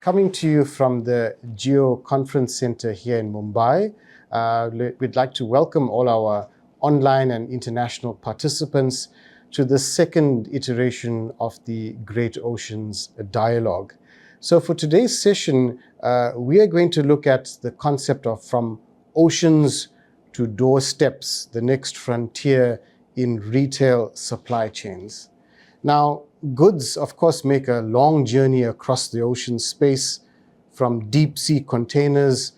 Coming to you from the Geo Conference Center here in Mumbai, we'd like to welcome all our online and international participants to the second iteration of the Great Oceans Dialogue. So for today's session, we are going to look at the concept of from oceans to doorsteps, the next frontier in retail supply chains. Now, goods, of course, make a long journey across the ocean space, from deep sea containers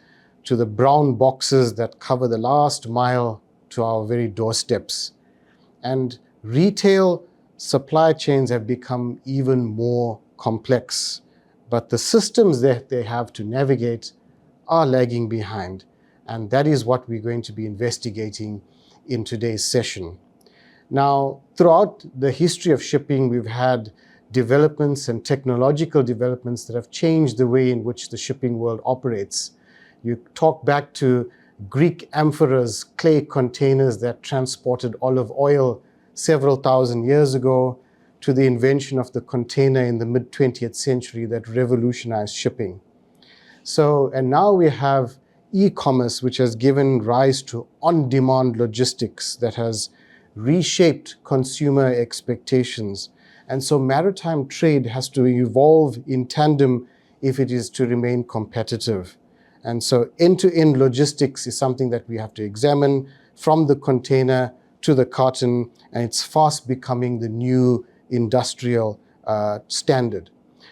to the brown boxes that cover the last mile to our very doorsteps. And retail supply chains have become even more complex, but the systems that they have to navigate are lagging behind. And that is what we're going to be investigating in today's session. Now, throughout the history of shipping, we've had developments and technological developments that have changed the way in which the shipping world operates. You talk back to Greek amphoras, clay containers that transported olive oil several thousand years ago, to the invention of the container in the mid-20th century that revolutionized shipping. So, and now we have e-commerce, which has given rise to on-demand logistics that has reshaped consumer expectations. And so maritime trade has to evolve in tandem if it is to remain competitive. And so end-to-end logistics is something that we have to examine, from the container to the carton, and it's fast becoming the new industrial standard.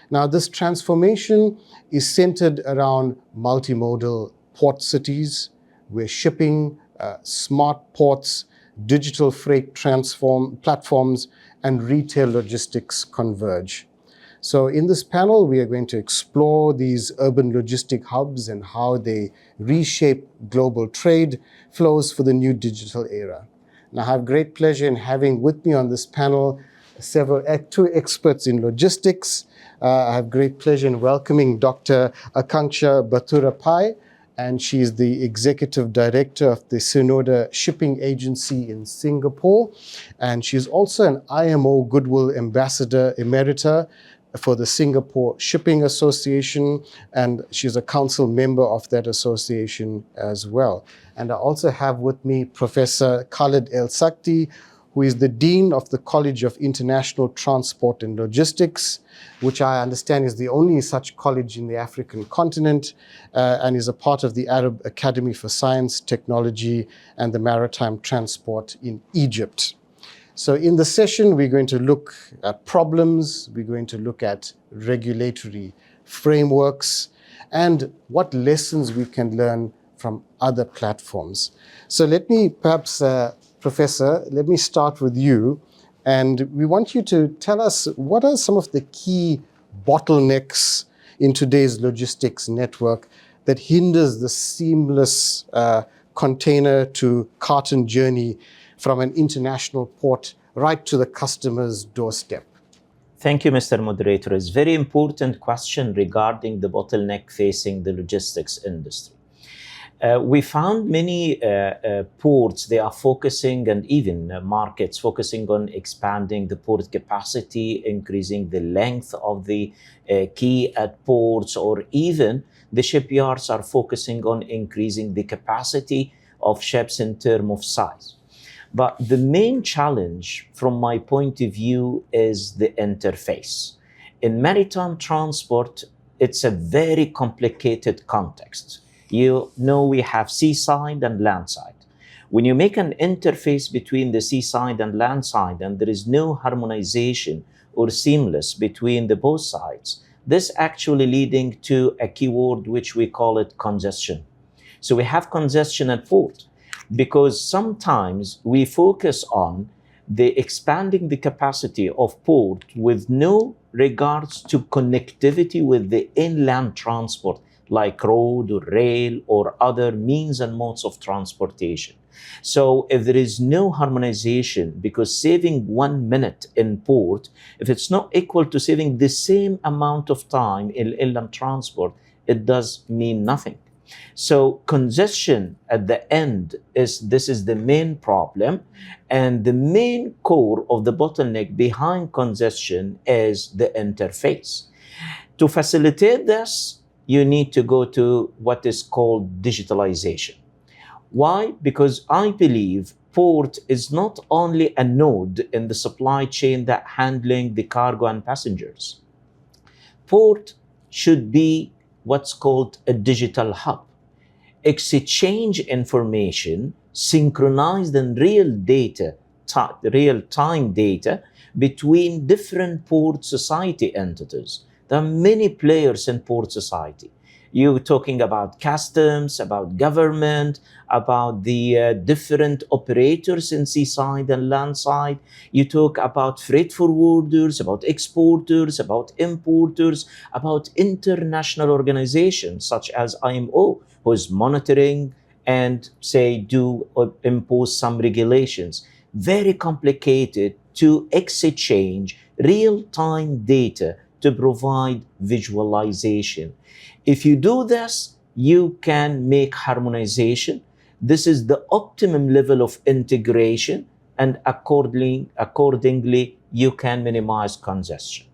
Now, this transformation is centered around multi-modal port cities, where shipping, smart ports, digital freight platforms, and retail logistics converge. So in this panel, we are going to explore these urban logistic hubs and how they reshape global trade flows for the new digital era. And I have great pleasure in having with me on this panel two experts in logistics. I have great pleasure in welcoming Dr. Akanksha Bathurapai, and she is the Executive Director of the Synoda Shipping Agency in Singapore. And she's also an IMO Goodwill Ambassador Emerita for the Singapore Shipping Association, and she's a council member of that association as well. And I also have with me Professor Khalid El Sakti, who is the Dean of the College of International Transport and Logistics, which I understand is the only such college in the African continent, and is a part of the Arab Academy for Science, Technology, and the Maritime Transport in Egypt. So in the session, we're going to look at problems, we're going to look at regulatory frameworks, and what lessons we can learn from other platforms. So let me perhaps, Professor, let me start with you. And we want you to tell us, what are some of the key bottlenecks in today's logistics network that hinders the seamless container to carton journey from an international port right to the customer's doorstep? Thank you, Mr. Moderator. It's a very important question regarding the bottleneck facing the logistics industry. We found many ports, they are focusing, and even markets focusing on expanding the port capacity, increasing the length of the quay at ports, or even the shipyards are focusing on increasing the capacity of ships in terms of size. But the main challenge from my point of view is the interface. In maritime transport, it's a very complicated context. You know, we have seaside and landside. When you make an interface between the seaside and landside, and there is no harmonization or seamless between the both sides, this actually leading to a keyword which we call it congestion. So we have congestion at port because sometimes we focus on the expanding the capacity of port with no regards to connectivity with the inland transport, like road or rail or other means and modes of transportation. So if there is no harmonization, because saving 1 minute in port, if it's not equal to saving the same amount of time in inland transport, it does mean nothing. So congestion at the end is the main problem, and the main core of the bottleneck behind congestion is the interface. To facilitate this, you need to go to what is called digitalization. Why? Because I believe port is not only a node in the supply chain that handling the cargo and passengers. Port should be what's called a digital hub. Exchange information synchronized in real-time data between different port society entities. There are many players in port society. You're talking about customs, about government, about the different operators in seaside and landside. You talk about freight forwarders, about exporters, about importers, about international organizations such as IMO, who is monitoring and do or impose some regulations. Very complicated to exchange real-time data to provide visualization. If you do this, you can make harmonization. This is the optimum level of integration, and accordingly, you can minimize congestion.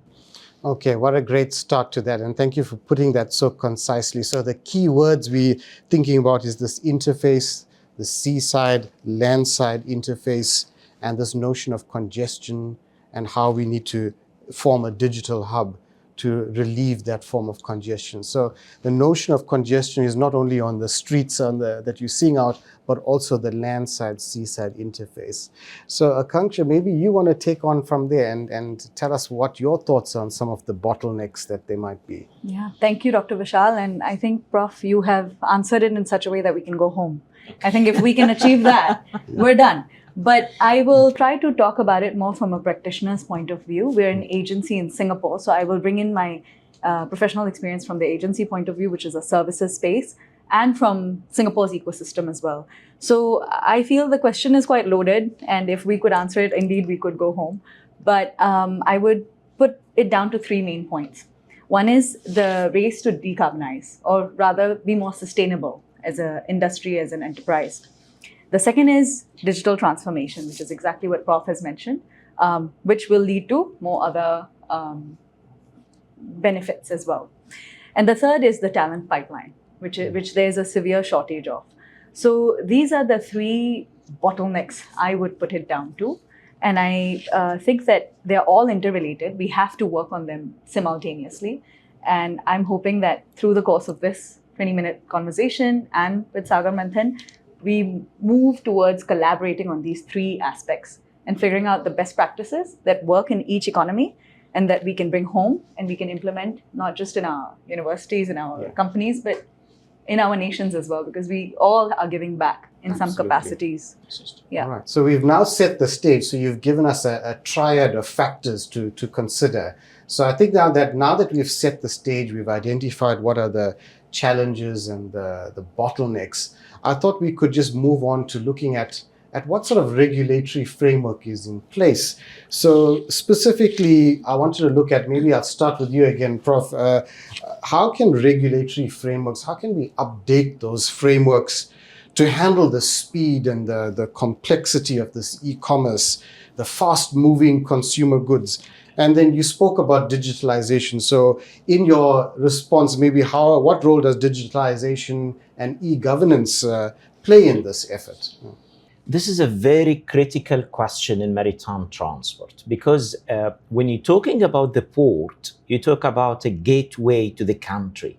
Okay, what a great start to that. And thank you for putting that so concisely. So the key words we're thinking about is this interface, the seaside, landside interface, and this notion of congestion and how we need to form a digital hub to relieve that form of congestion. So the notion of congestion is not only on the streets that you're seeing out, but also the landside, seaside interface. So Akanksha, maybe you want to take on from there and tell us what your thoughts are on some of the bottlenecks that there might be. Yeah, thank you, Dr. Vishal. And I think, Prof, you have answered it in such a way that we can go home. I think if we can achieve that, we're done. But I will try to talk about it more from a practitioner's point of view. We're an agency in Singapore, so I will bring in my professional experience from the agency point of view, which is a services space, and from Singapore's ecosystem as well. So I feel the question is quite loaded, and if we could answer it, indeed, we could go home. But I would put it down to three main points. One is the race to decarbonize, or rather be more sustainable as an industry, as an enterprise. The second is digital transformation, which is exactly what Prof has mentioned, which will lead to more other benefits as well. And the third is the talent pipeline, which there's a severe shortage of. So these are the three bottlenecks I would put it down to. And I think that they're all interrelated. We have to work on them simultaneously. And I'm hoping that through the course of this 20-minute conversation and with Sagar Manthan, we move towards collaborating on these three aspects and figuring out the best practices that work in each economy and that we can bring home and we can implement not just in our universities and our companies, but in our nations as well, because we all are giving back in some capacities. Yeah. All right. So we've now set the stage. So you've given us a triad of factors to consider. So I think now that we've set the stage, we've identified what are the challenges and the bottlenecks, I thought we could just move on to looking at what sort of regulatory framework is in place. So specifically, I wanted to look at, maybe I'll start with you again, Prof. How can regulatory frameworks, how can we update those frameworks to handle the speed and the complexity of this e-commerce, the fast-moving consumer goods? And then you spoke about digitalization. So in your response, maybe what role does digitalization and e-governance play in this effort? This is a very critical question in maritime transport, because when you're talking about the port, you talk about a gateway to the country.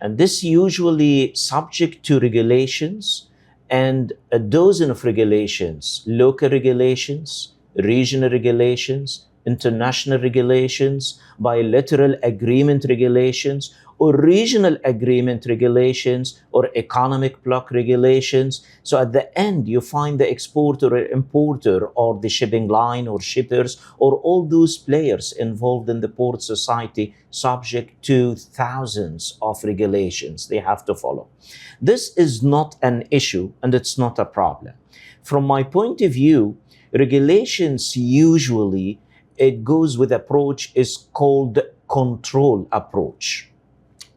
And this usually subject to regulations, and a dozen of regulations: local regulations, regional regulations, international regulations, bilateral agreement regulations, or regional agreement regulations, or economic bloc regulations. So at the end, you find the exporter or importer, or the shipping line or shippers, or all those players involved in the port society, subject to thousands of regulations they have to follow. This is not an issue, and it's not a problem. From my point of view, regulations usually, it goes with approach is called control approach,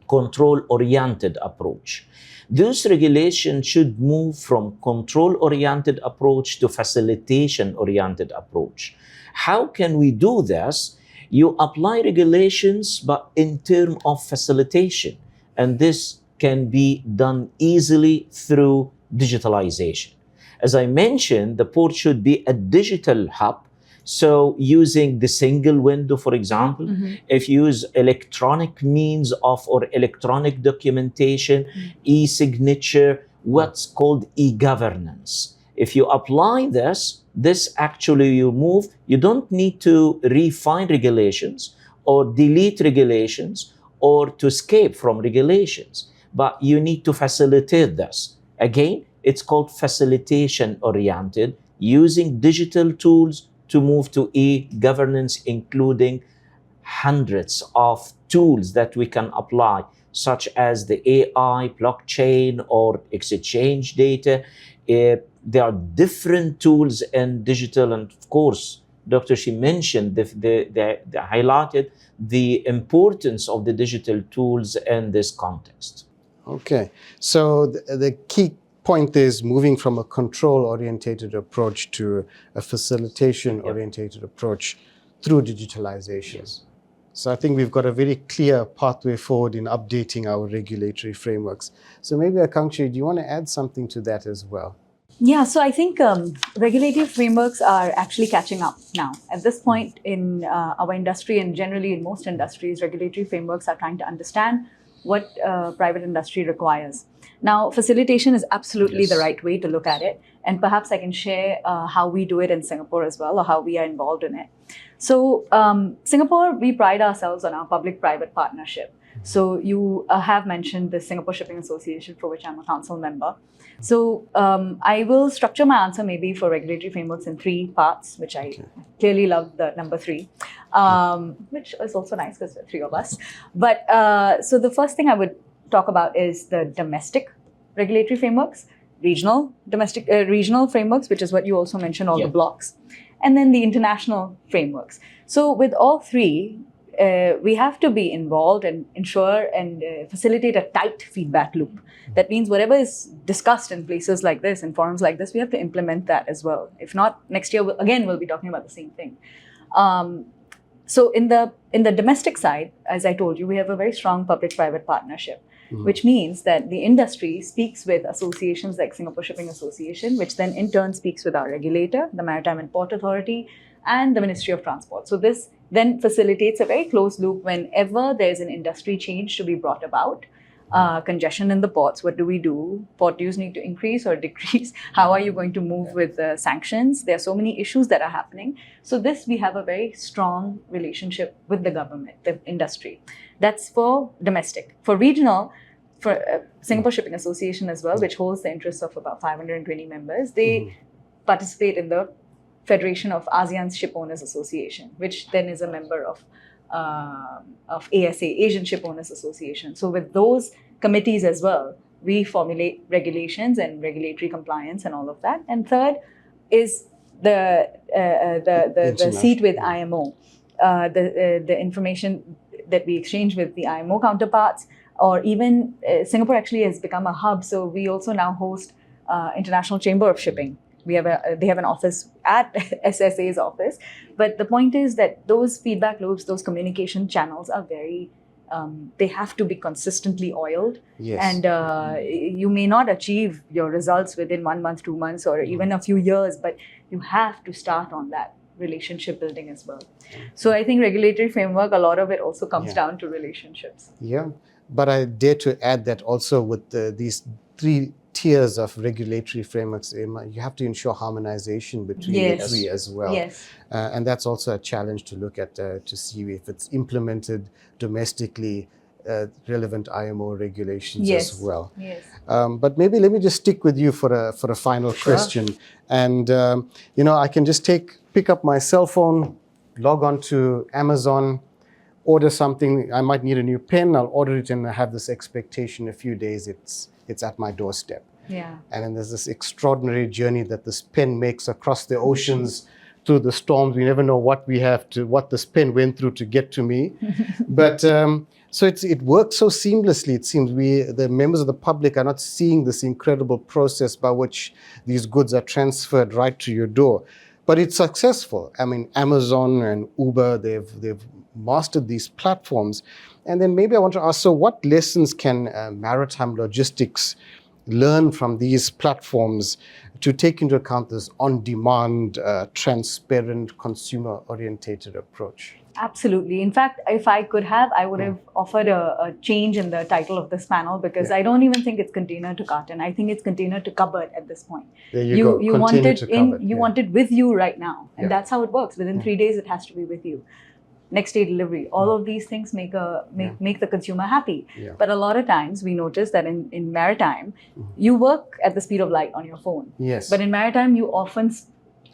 control-oriented approach. This regulation should move from control-oriented approach to facilitation-oriented approach. How can we do this? You apply regulations, but in terms of facilitation. And this can be done easily through digitalization. As I mentioned, the port should be a digital hub. So using the single window, for example, if you use electronic means of or electronic documentation, e-signature, what's called e-governance. If you apply this actually you move, you don't need to refine regulations or delete regulations or to escape from regulations, but you need to facilitate this. Again, it's called facilitation oriented, using digital tools to move to e-governance, including hundreds of tools that we can apply, such as the AI, blockchain, or exchange data. There are different tools in digital, and of course, Dr. She mentioned, highlighted the importance of the digital tools in this context. Okay, so the key point is moving from a control-orientated approach to a facilitation-orientated approach through digitalization. Yes. So I think we've got a very clear pathway forward in updating our regulatory frameworks. So maybe Akanksha, do you want to add something to that as well? Yeah, so I think regulatory frameworks are actually catching up now. At this point in our industry, and generally in most industries, regulatory frameworks are trying to understand what private industry requires. Now, facilitation is absolutely the right way to look at it. And perhaps I can share how we do it in Singapore as well, or how we are involved in it. So Singapore, we pride ourselves on our public-private partnership. So you have mentioned the Singapore Shipping Association, for which I'm a council member. So I will structure my answer maybe for regulatory frameworks in 3 parts, which I clearly love the number 3, which is also nice because there are 3 of us. But so the first thing I would talk about is the domestic regulatory frameworks, regional frameworks, which is what you also mentioned, all the blocks, and then the international frameworks. So with all 3, we have to be involved and ensure and facilitate a tight feedback loop. That means whatever is discussed in places like this, in forums like this, we have to implement that as well. If not, next year, we'll be talking about the same thing. So in the domestic side, as I told you, we have a very strong public-private partnership, which means that the industry speaks with associations like Singapore Shipping Association, which then in turn speaks with our regulator, the Maritime and Port Authority, and the Ministry of Transport. So this then facilitates a very close loop whenever there's an industry change to be brought about. Congestion in the ports, what do we do? Port dues need to increase or decrease? How are you going to move with sanctions? There are so many issues that are happening. So this, we have a very strong relationship with the government, the industry. That's for domestic. For regional, for Singapore Shipping Association as well, which holds the interests of about 520 members, they participate in the Federation of ASEAN Ship Owners Association, which then is a member of ASA, Asian Ship Owners Association. So with those committees as well, we formulate regulations and regulatory compliance and all of that. And third is the seat with IMO, the information that we exchange with the IMO counterparts, or even Singapore actually has become a hub. So we also now host International Chamber of Shipping. They have an office at SSA's office. But the point is that those feedback loops, those communication channels are very, they have to be consistently oiled. Yes. And you may not achieve your results within 1 month, 2 months, or even a few years, but you have to start on that relationship building as well. So I think regulatory framework, a lot of it also comes down to relationships. Yeah, but I dare to add that also with these 3 tiers of regulatory frameworks, you have to ensure harmonization between the 3 as well. Yes. And that's also a challenge to look at to see if it's implemented domestically, relevant IMO regulations as well. Yes. But maybe let me just stick with you for a final question. And, I can just pick up my cell phone, log on to Amazon, order something. I might need a new pen. I'll order it and I have this expectation a few days it's at my doorstep. Yeah. And then there's this extraordinary journey that this pen makes across the oceans through the storms. We never know what this pen went through to get to me. But so it works so seamlessly. It seems the members of the public are not seeing this incredible process by which these goods are transferred right to your door. But it's successful. I mean, Amazon and Uber, they've mastered these platforms. And then maybe I want to ask, so what lessons can maritime logistics learn from these platforms to take into account this on-demand, transparent, consumer-orientated approach? Absolutely. In fact, if I could have, I would have offered a change in the title of this panel, because I don't even think it's container to carton. I think it's container to cupboard at this point. There you go. You want Container it to cupboard. you want it with you right now, and Yeah. that's how it works. Within 3 days, it has to be with you. Next day delivery. All of these things make the consumer happy. Yeah. But a lot of times we notice that in maritime, you work at the speed of light on your phone. Yes. But in maritime, you often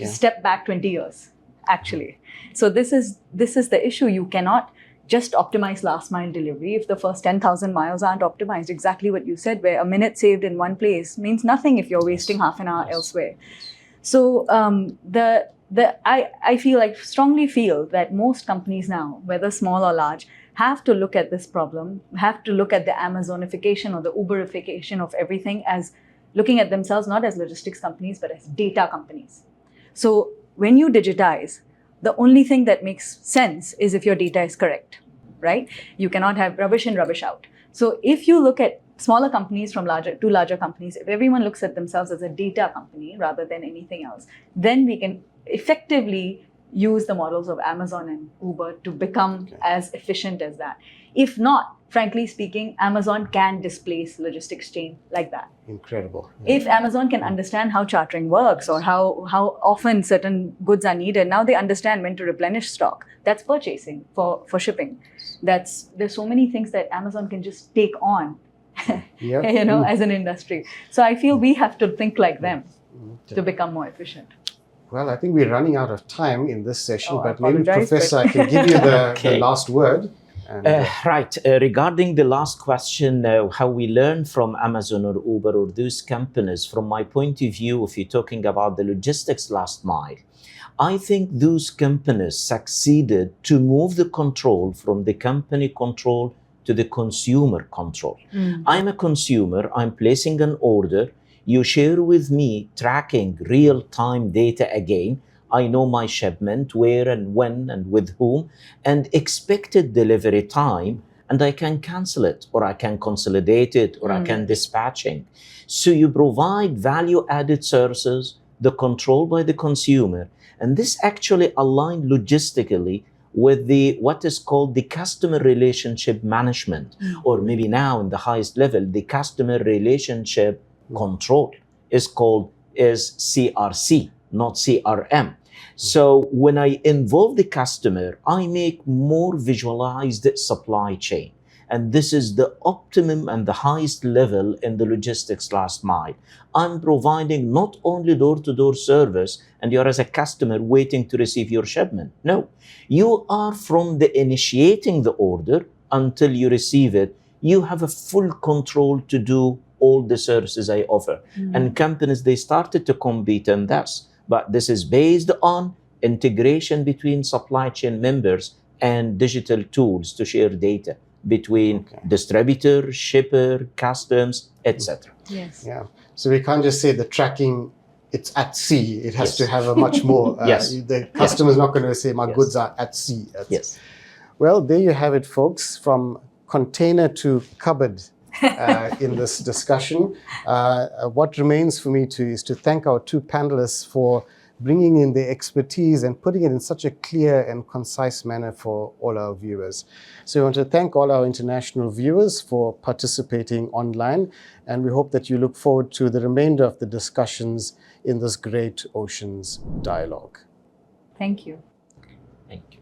step back 20 years, actually. So this is the issue. You cannot just optimize last mile delivery if the first 10,000 miles aren't optimized. Exactly what you said, where a minute saved in one place means nothing if you're wasting half an hour elsewhere. So I strongly feel that most companies now, whether small or large, have to look at this problem, have to look at the Amazonification or the Uberification of everything as looking at themselves not as logistics companies, but as data companies. So when you digitize, the only thing that makes sense is if your data is correct, right? You cannot have rubbish in, rubbish out. So if you look at smaller companies from larger companies, if everyone looks at themselves as a data company rather than anything else, then we can effectively use the models of Amazon and Uber to become as efficient as that. If not, frankly speaking, Amazon can displace logistics chain like that. Incredible. If Amazon can understand how chartering works or how often certain goods are needed, now they understand when to replenish stock. That's purchasing for shipping. There's so many things that Amazon can just take on, as an industry. So I feel we have to think like them to become more efficient. Well, I think we're running out of time in this session, but maybe apologize, Professor, I can give you the last word. And, Right. Regarding the last question, how we learn from Amazon or Uber or those companies, from my point of view, if you're talking about the logistics last mile, I think those companies succeeded to move the control from the company control to the consumer control. I'm a consumer, I'm placing an order, you share with me tracking real-time data again. I know my shipment, where and when and with whom, and expected delivery time, and I can cancel it, or I can consolidate it, or I can dispatching. So you provide value-added services, the control by the consumer, and this actually aligned logistically with the what is called the customer relationship management, or maybe now in the highest level, the customer relationship control is CRC, not CRM. So when I involve the customer, I make more visualized supply chain. And this is the optimum and the highest level in the logistics last mile. I'm providing not only door-to-door service and you're as a customer waiting to receive your shipment. No, you are from the initiating the order until you receive it. You have a full control to do all the services I offer. And companies, they started to compete on this. But this is based on integration between supply chain members and digital tools to share data between distributor, shipper, customs, etc. Yes. yeah. So we can't just say the tracking, it's at sea. It has to have a much more, the customer is not going to say my goods are at sea. Yes. Well, there you have it, folks, from container to cupboard. In this discussion. What remains for me is to thank our two panelists for bringing in their expertise and putting it in such a clear and concise manner for all our viewers. So we want to thank all our international viewers for participating online, and we hope that you look forward to the remainder of the discussions in this Great Oceans Dialogue. Thank you. Thank you.